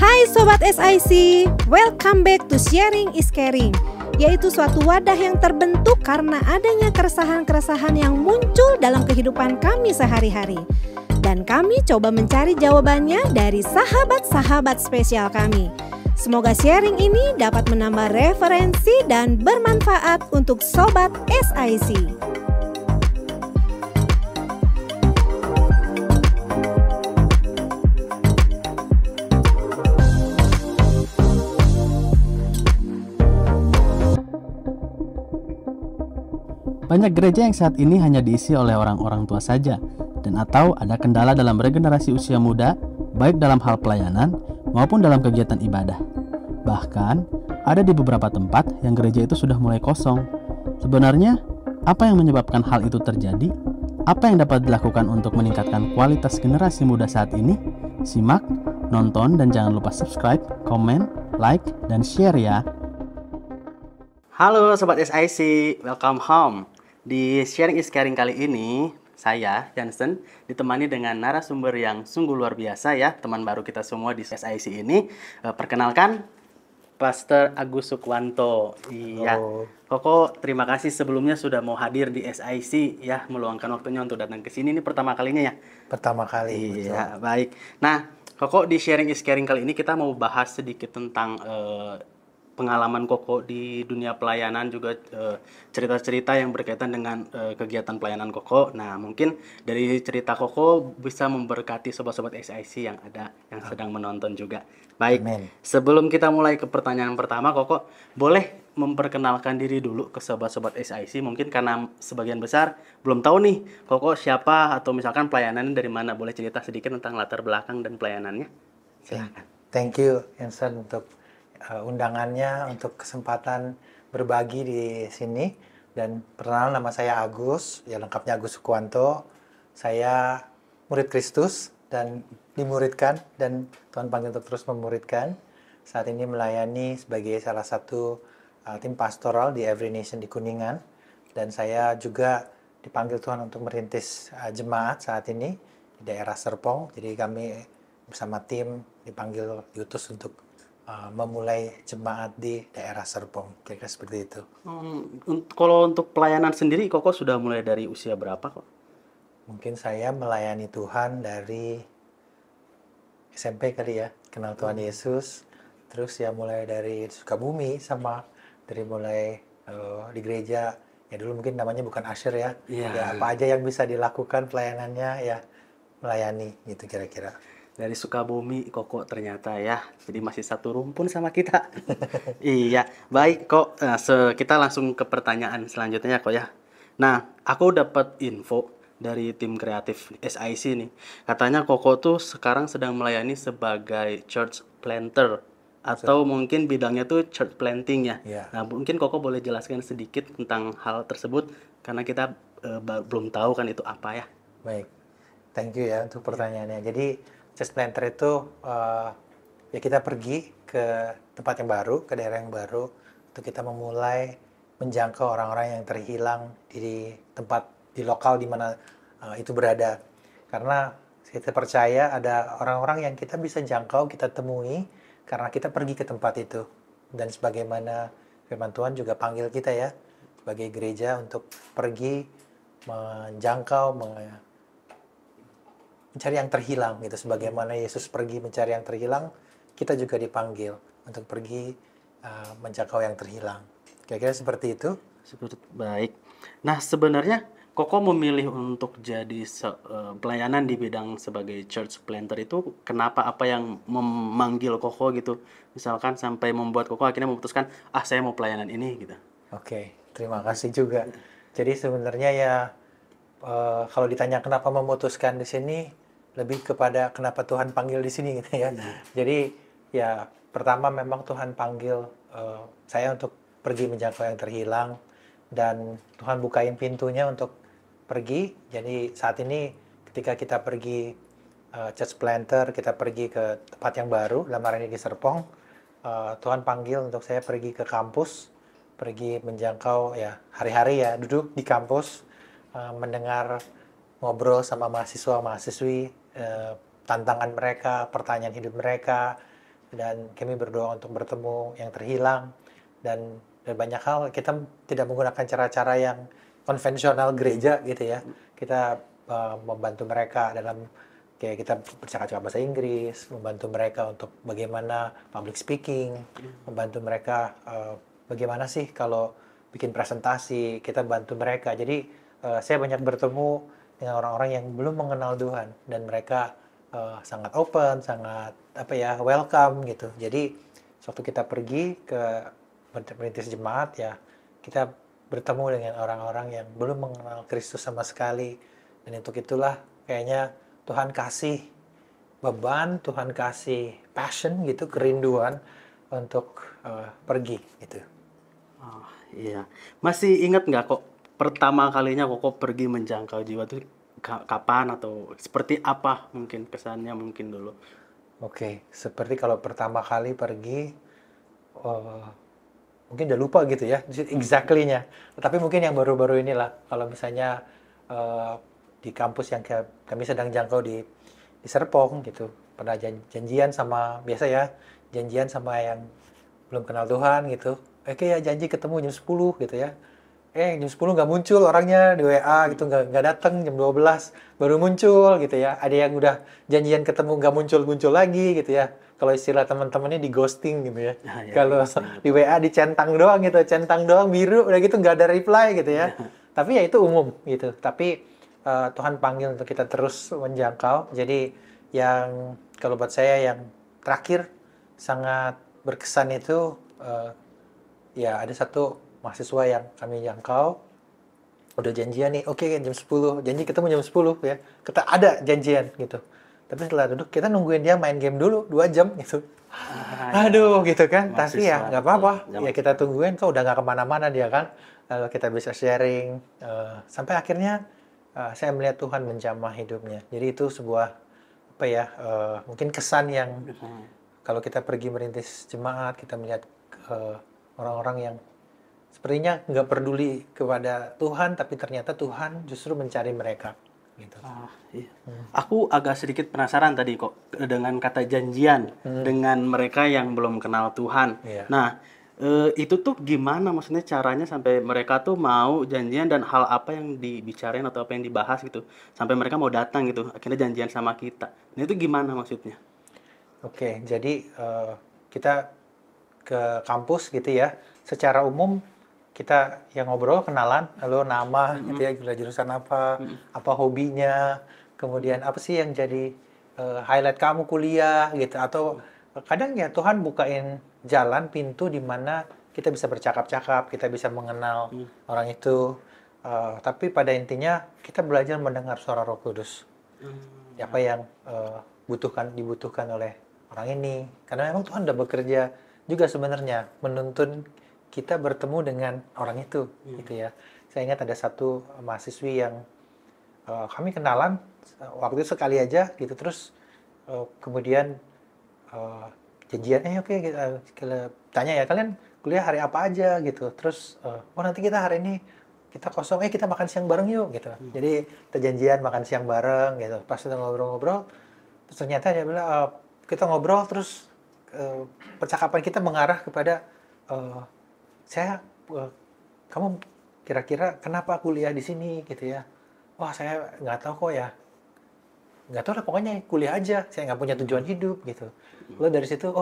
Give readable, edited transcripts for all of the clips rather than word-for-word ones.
Hai Sobat SIC, welcome back to Sharing is Caring, yaitu suatu wadah yang terbentuk karena adanya keresahan-keresahan yang muncul dalam kehidupan kami sehari-hari. Dan kami coba mencari jawabannya dari sahabat-sahabat spesial kami. Semoga sharing ini dapat menambah referensi dan bermanfaat untuk Sobat SIC. Banyak gereja yang saat ini hanya diisi oleh orang-orang tua saja, dan atau ada kendala dalam regenerasi usia muda, baik dalam hal pelayanan maupun dalam kegiatan ibadah. Bahkan, ada di beberapa tempat yang gereja itu sudah mulai kosong. Sebenarnya, apa yang menyebabkan hal itu terjadi? Apa yang dapat dilakukan untuk meningkatkan kualitas generasi muda saat ini? Simak, nonton, dan jangan lupa subscribe, komen, like, dan share ya. Halo Sobat SIC, welcome home. Di Sharing is Caring kali ini, saya, Jansen, ditemani dengan narasumber yang sungguh luar biasa ya, teman baru kita semua di SIC ini. Perkenalkan, Pastor Agus Sukwanto. Iya, Koko terima kasih sebelumnya sudah mau hadir di SIC ya, meluangkan waktunya untuk datang ke sini. Ini pertama kalinya ya? Pertama kali. Iya, betul. Baik. Nah, Koko di Sharing is Caring kali ini kita mau bahas sedikit tentang pengalaman Koko di dunia pelayanan, juga cerita-cerita yang berkaitan dengan kegiatan pelayanan Koko. Nah, mungkin dari cerita Koko bisa memberkati sobat-sobat SIC yang ada, yang sedang menonton juga. Baik, Amen. Sebelum kita mulai ke pertanyaan pertama, Koko boleh memperkenalkan diri dulu ke sobat-sobat SIC, mungkin karena sebagian besar belum tahu nih Koko siapa, atau misalkan pelayanannya dari mana. Boleh cerita sedikit tentang latar belakang dan pelayanannya? Silakan. Thank you, Yansen, untuk undangannya, untuk kesempatan berbagi di sini. Dan perkenalan, nama saya Agus, ya lengkapnya Agus Sukwanto. Saya murid Kristus dan dimuridkan, dan Tuhan panggil untuk terus memuridkan. Saat ini melayani sebagai salah satu tim pastoral di Every Nation di Kuningan, dan saya juga dipanggil Tuhan untuk merintis jemaat saat ini di daerah Serpong. Jadi kami bersama tim dipanggil, diutus untuk memulai jemaat di daerah Serpong, kira-kira seperti itu. Kalau untuk pelayanan sendiri, Koko sudah mulai dari usia berapa kok? Mungkin saya melayani Tuhan dari SMP kali ya, kenal Tuhan Yesus. Terus ya mulai dari Sukabumi, sama dari mulai di gereja. Ya dulu mungkin namanya bukan usher ya. Ya apa aja yang bisa dilakukan pelayanannya ya melayani gitu kira-kira. Dari Sukabumi, Koko ternyata ya. Jadi masih satu rumpun sama kita. Iya, baik kok. Nah, kita langsung ke pertanyaan selanjutnya kok ya. Nah, aku dapat info dari tim kreatif SIC nih. Katanya Koko tuh sekarang sedang melayani sebagai church planter. Atau mungkin bidangnya tuh church planting ya. Nah, mungkin Koko boleh jelaskan sedikit tentang hal tersebut. Karena kita belum tahu kan itu apa ya. Baik, thank you ya untuk pertanyaannya. Jadi church planter itu ya kita pergi ke tempat yang baru, ke daerah yang baru, untuk kita memulai menjangkau orang-orang yang terhilang di tempat, di lokal di mana itu berada. Karena kita percaya ada orang-orang yang kita bisa jangkau, kita temui karena kita pergi ke tempat itu. Dan sebagaimana firman Tuhan juga panggil kita ya sebagai gereja untuk pergi menjangkau, mencari yang terhilang gitu. Sebagaimana Yesus pergi mencari yang terhilang, kita juga dipanggil untuk pergi menjangkau yang terhilang. Kira-kira seperti itu. Baik. Nah, sebenarnya Koko memilih untuk jadi pelayanan di bidang sebagai church planter itu kenapa? Apa yang memanggil Koko gitu? Misalkan sampai membuat Koko akhirnya memutuskan, saya mau pelayanan ini gitu. Oke, terima kasih juga. Jadi sebenarnya ya kalau ditanya kenapa memutuskan di sini, lebih kepada kenapa Tuhan panggil di sini gitu ya. Jadi ya pertama memang Tuhan panggil saya untuk pergi menjangkau yang terhilang, dan Tuhan bukain pintunya untuk pergi. Jadi saat ini ketika kita pergi church planter, kita pergi ke tempat yang baru, dalam hari ini di Serpong, Tuhan panggil untuk saya pergi ke kampus, pergi menjangkau ya hari-hari ya, duduk di kampus, mendengar, ngobrol sama mahasiswa-mahasiswi, tantangan mereka, pertanyaan hidup mereka, dan kami berdoa untuk bertemu yang terhilang, dan banyak hal kita tidak menggunakan cara-cara yang konvensional gereja gitu ya. Kita membantu mereka dalam kayak kita bercakap-cakap bahasa Inggris, membantu mereka untuk bagaimana public speaking, membantu mereka bagaimana sih kalau bikin presentasi, kita bantu mereka. Jadi saya banyak bertemu dengan orang-orang yang belum mengenal Tuhan, dan mereka sangat open, sangat welcome gitu. Jadi waktu kita pergi ke merintis jemaat ya, kita bertemu dengan orang-orang yang belum mengenal Kristus sama sekali, dan untuk itulah kayaknya Tuhan kasih beban, Tuhan kasih passion gitu, kerinduan untuk pergi gitu. Oh, iya. Masih ingat nggak kok pertama kalinya kok pergi menjangkau jiwa itu kapan atau seperti apa mungkin kesannya mungkin dulu? Oke, seperti kalau pertama kali pergi, mungkin udah lupa gitu ya, exactly-nya. Tapi mungkin yang baru-baru inilah, kalau misalnya di kampus yang kami sedang jangkau di Serpong gitu, pernah janjian sama, biasa ya, janjian sama yang belum kenal Tuhan gitu. Oke ya, janji ketemu jam 10 gitu ya. Jam 10 nggak muncul orangnya di WA gitu, nggak datang, jam 12 baru muncul gitu ya. Ada yang udah janjian ketemu nggak muncul lagi gitu ya. Kalau istilah teman-teman ini di ghosting gitu ya. Kalau di WA dicentang doang gitu, centang doang biru, udah gitu nggak ada reply gitu ya. Tapi ya itu umum gitu. Tapi Tuhan panggil untuk kita terus menjangkau. Jadi yang kalau buat saya yang terakhir sangat berkesan itu ya ada satu mahasiswa yang kami jangkau, udah janjian nih, oke jam 10, janji ketemu jam 10 ya, kita ada janjian gitu. Tapi setelah duduk kita nungguin dia main game dulu 2 jam gitu. Aduh gitu kan, tapi ya nggak apa-apa, ya kita tungguin, kok udah nggak kemana-mana dia kan. Lalu kita bisa sharing, sampai akhirnya saya melihat Tuhan menjamah hidupnya. Jadi itu sebuah mungkin kesan yang kalau kita pergi merintis jemaat, kita melihat orang-orang yang sepertinya nggak peduli kepada Tuhan, tapi ternyata Tuhan justru mencari mereka. Gitu. Iya. Aku agak sedikit penasaran tadi kok dengan kata janjian dengan mereka yang belum kenal Tuhan. Iya. Nah, itu tuh gimana maksudnya caranya sampai mereka tuh mau janjian, dan hal apa yang dibicarain atau apa yang dibahas gitu sampai mereka mau datang gitu, akhirnya janjian sama kita. Nah, itu gimana maksudnya? Oke, jadi kita ke kampus gitu ya. Secara umum kita yang ngobrol, kenalan, lalu nama gitu ya, jurusan apa, apa hobinya, kemudian apa sih yang jadi highlight kamu kuliah gitu, atau kadang ya Tuhan bukain jalan, pintu di mana kita bisa bercakap-cakap, kita bisa mengenal orang itu, tapi pada intinya kita belajar mendengar suara Roh Kudus, apa yang dibutuhkan oleh orang ini, karena memang Tuhan udah bekerja juga sebenarnya menuntun kita bertemu dengan orang itu, gitu ya. Saya ingat ada satu mahasiswi yang kami kenalan waktu itu sekali aja, gitu. Terus kemudian janjian, oke, kita tanya ya, kalian kuliah hari apa aja, gitu. Terus, nanti kita hari ini kita kosong, kita makan siang bareng yuk, gitu. Jadi kita janjian makan siang bareng, gitu. Pas kita ngobrol-ngobrol, terus ternyata dia bilang, kita ngobrol, terus percakapan kita mengarah kepada kamu kira-kira kenapa kuliah di sini gitu ya? Wah, saya nggak tahu kok ya. Nggak tahu lah, pokoknya kuliah aja. Saya nggak punya tujuan hidup gitu. Lalu dari situ,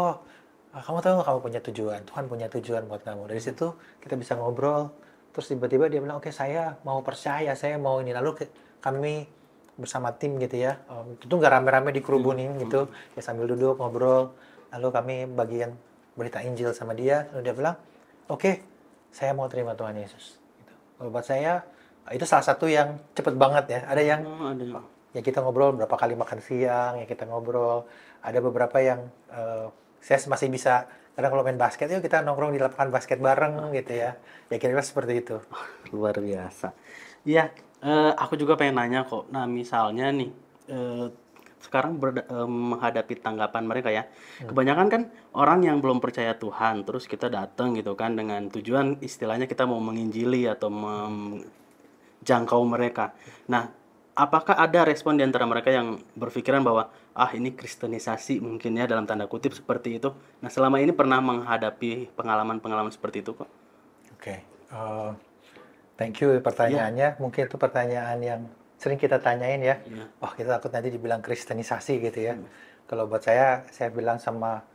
kamu tahu nggak kamu punya tujuan? Tuhan punya tujuan buat kamu. Dari situ kita bisa ngobrol. Terus tiba-tiba dia bilang, oke, saya mau percaya, saya mau ini. Lalu kami bersama tim gitu ya. Itu nggak rame-rame dikerubunin gitu. Ya sambil duduk ngobrol. Lalu kami bagian berita Injil sama dia. Lalu dia bilang, oke, saya mau terima Tuhan Yesus. Gitu. Buat saya, itu salah satu yang cepet banget ya. Ada yang ya kita ngobrol berapa kali makan siang, ya kita ngobrol. Ada beberapa yang saya masih bisa, kadang kalau main basket, yuk kita nongkrong di lapangan basket bareng gitu ya. Ya kira-kira seperti itu. Luar biasa. Iya, aku juga pengen nanya kok. Nah, misalnya nih, sekarang menghadapi tanggapan mereka ya. Kebanyakan kan orang yang belum percaya Tuhan, terus kita datang gitu kan dengan tujuan istilahnya kita mau menginjili atau menjangkau mereka. Nah, apakah ada respon di antara mereka yang berpikiran bahwa ini kristenisasi mungkin ya dalam tanda kutip seperti itu. Nah, selama ini pernah menghadapi pengalaman-pengalaman seperti itu kok? Oke, thank you pertanyaannya. Mungkin itu pertanyaan yang sering kita tanyain ya. Wah, kita takut nanti dibilang kristenisasi gitu ya. Kalau buat saya bilang sama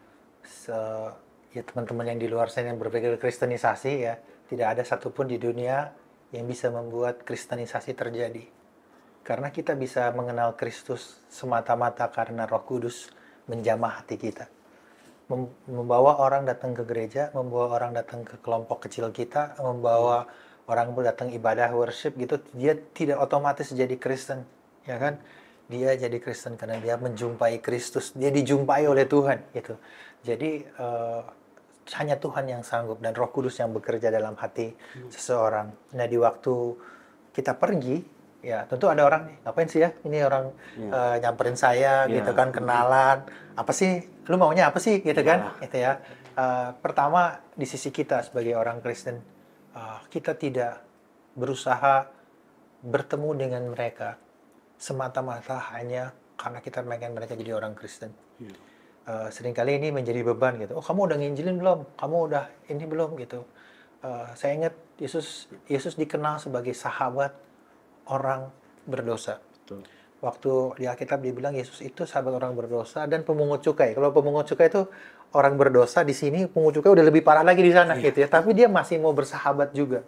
ya teman-teman yang di luar sana yang berpikir kristenisasi ya, tidak ada satupun di dunia yang bisa membuat kristenisasi terjadi. Karena kita bisa mengenal Kristus semata-mata karena Roh Kudus menjamah hati kita. Membawa orang datang ke gereja, membawa orang datang ke kelompok kecil kita, membawa orang datang ibadah worship gitu, dia tidak otomatis jadi Kristen, ya kan? Dia jadi Kristen karena dia menjumpai Kristus, dia dijumpai oleh Tuhan gitu. Jadi hanya Tuhan yang sanggup dan Roh Kudus yang bekerja dalam hati seseorang. Nah, di waktu kita pergi, ya tentu ada orang nih, ngapain sih ya? Ini orang nyamperin saya gitu kan, kenalan. Apa sih? Lu maunya apa sih? Gitu kan? Gitu ya. Pertama, di sisi kita sebagai orang Kristen, kita tidak berusaha bertemu dengan mereka semata-mata hanya karena kita pengen mereka jadi orang Kristen. Seringkali ini menjadi beban gitu. Oh, kamu udah nginjilin belum? Kamu udah ini belum gitu. Saya ingat Yesus dikenal sebagai sahabat orang berdosa. Betul. Waktu di Alkitab dibilang Yesus itu sahabat orang berdosa dan pemungut cukai. Kalau pemungut cukai itu orang berdosa, di sini pemungut cukai udah lebih parah lagi di sana gitu ya. Tapi dia masih mau bersahabat juga.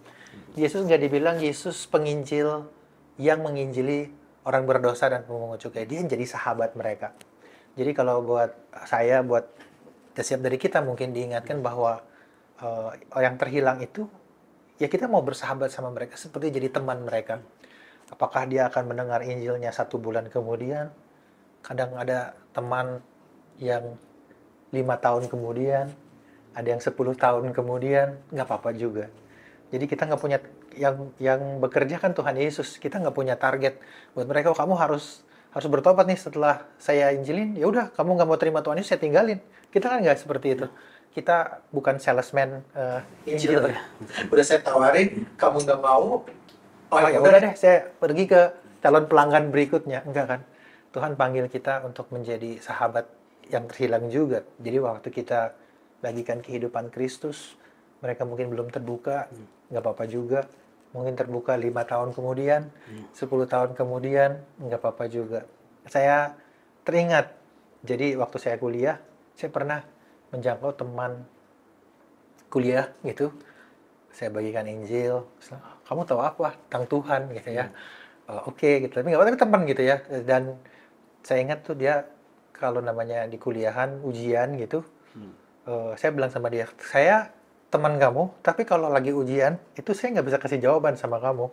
Yesus nggak dibilang Yesus penginjil yang menginjili orang berdosa dan pemungut cukai. Dia jadi sahabat mereka. Jadi kalau buat saya, buat setiap dari kita mungkin diingatkan bahwa yang terhilang itu, ya kita mau bersahabat sama mereka seperti jadi teman mereka. Apakah dia akan mendengar Injilnya 1 bulan kemudian? Kadang ada teman yang 5 tahun kemudian, ada yang 10 tahun kemudian, nggak apa-apa juga. Jadi kita nggak punya, yang bekerja kan Tuhan Yesus. Kita nggak punya target buat mereka. Kamu harus bertobat nih setelah saya injilin. Ya udah, kamu nggak mau terima Tuhan Yesus, saya tinggalin. Kita kan nggak seperti itu. Kita bukan salesman Injil. Udah saya tawarin, kamu nggak mau. Oh ya udah deh, saya pergi ke calon pelanggan berikutnya. Enggak kan? Tuhan panggil kita untuk menjadi sahabat yang terhilang juga. Jadi waktu kita bagikan kehidupan Kristus, mereka mungkin belum terbuka, nggak apa-apa juga. Mungkin terbuka 5 tahun kemudian, 10 tahun kemudian, nggak apa-apa juga. Saya teringat, jadi waktu saya kuliah, saya pernah menjangkau teman kuliah gitu. Saya bagikan Injil, kamu tahu apa tentang Tuhan gitu ya. Oke gitu, tapi nggak apa-apa, tapi teman gitu ya. Dan saya ingat tuh dia kalau namanya di kuliahan ujian gitu, saya bilang sama dia, saya teman kamu, tapi kalau lagi ujian itu saya nggak bisa kasih jawaban sama kamu.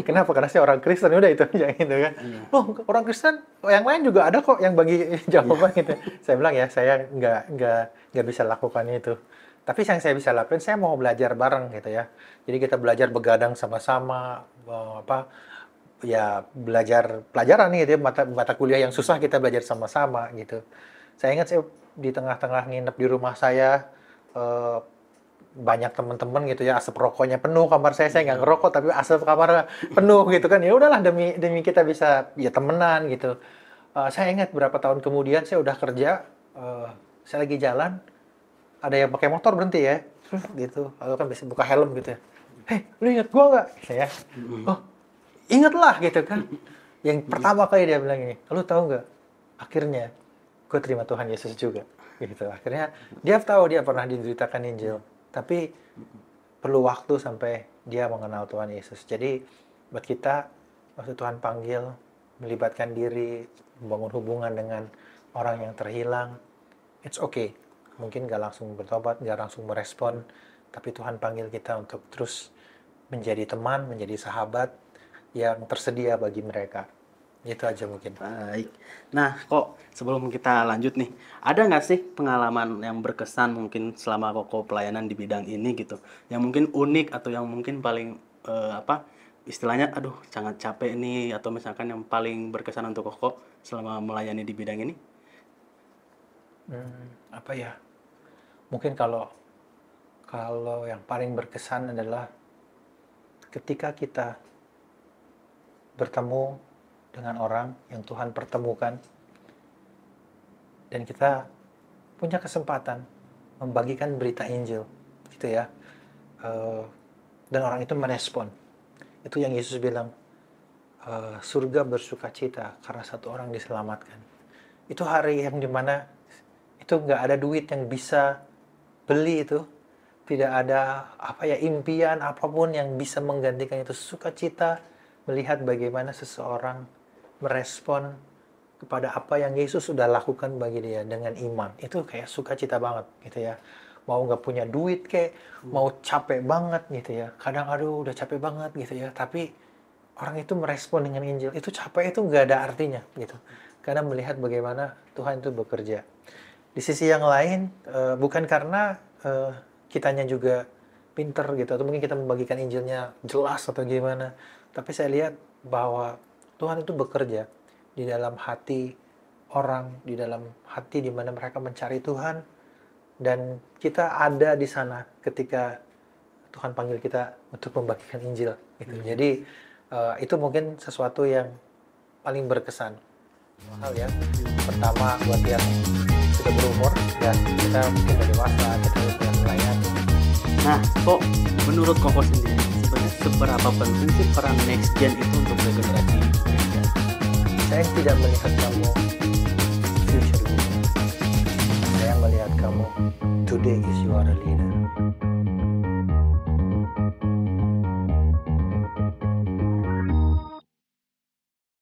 Kenapa? Karena saya orang Kristen, udah itu aja gitu kan. Oh, orang Kristen, yang lain juga ada kok yang bagi jawaban gitu. Saya bilang ya, saya nggak bisa lakukan itu. Tapi yang saya bisa lakukan, saya mau belajar bareng gitu ya. Jadi kita belajar begadang sama-sama, ya belajar pelajaran nih gitu ya, mata kuliah yang susah kita belajar sama-sama gitu. Saya ingat saya di tengah-tengah nginep di rumah saya, banyak teman-teman gitu ya, asap rokoknya penuh kamar saya nggak ngerokok tapi asap kamar penuh gitu kan. Ya udahlah, demi kita bisa ya temenan gitu. Saya ingat berapa tahun kemudian saya udah kerja, saya lagi jalan, ada yang pakai motor berhenti ya, gitu. Lalu kan bisa buka helm gitu ya. Hei, lu ingat gua nggak? Ya. Oh, ingat lah gitu kan. Yang pertama kali dia bilang ini, lu tahu nggak? Akhirnya gue terima Tuhan Yesus juga. Gitu. Akhirnya dia tahu dia pernah diberitakan Injil, tapi perlu waktu sampai dia mengenal Tuhan Yesus. Jadi buat kita, waktu Tuhan panggil, melibatkan diri, membangun hubungan dengan orang yang terhilang, it's okay. Mungkin nggak langsung bertobat, nggak langsung merespon, tapi Tuhan panggil kita untuk terus menjadi teman, menjadi sahabat yang tersedia bagi mereka. Itu aja mungkin. Baik. Nah, kok sebelum kita lanjut nih, ada nggak sih pengalaman yang berkesan mungkin selama Koko pelayanan di bidang ini gitu, yang mungkin unik atau yang mungkin paling istilahnya, aduh sangat capek nih, atau misalkan yang paling berkesan untuk Koko selama melayani di bidang ini? Apa ya? Mungkin kalau yang paling berkesan adalah ketika kita bertemu dengan orang yang Tuhan pertemukan, dan kita punya kesempatan membagikan berita Injil, gitu ya. Dan orang itu merespon. Itu yang Yesus bilang, surga bersuka cita karena satu orang diselamatkan. Itu hari yang dimana itu nggak ada duit yang bisa beli itu, tidak ada impian apapun yang bisa menggantikan itu. Sukacita melihat bagaimana seseorang merespon kepada apa yang Yesus sudah lakukan bagi dia dengan iman. Itu kayak sukacita banget gitu ya. Mau nggak punya duit mau capek banget gitu ya. Kadang aduh udah capek banget gitu ya. Tapi orang itu merespon dengan Injil. Itu capek itu nggak ada artinya gitu. Karena melihat bagaimana Tuhan itu bekerja. Di sisi yang lain, bukan karena kitanya juga pinter gitu, atau mungkin kita membagikan Injilnya jelas atau gimana. Tapi saya lihat bahwa Tuhan itu bekerja di dalam hati orang, di dalam hati di mana mereka mencari Tuhan, dan kita ada di sana ketika Tuhan panggil kita untuk membagikan Injil gitu. Jadi itu mungkin sesuatu yang paling berkesan. Hal ya, pertama buat yang sudah berumur dan kita mungkin udah dewasa, kita udah melayani. Nah, kok menurut Koko sendiri sebenarnya seberapa penting sih peran next gen itu untuk regenerasi gereja? Saya tidak melihat kamu future leader. Saya melihat kamu today is you are a leader.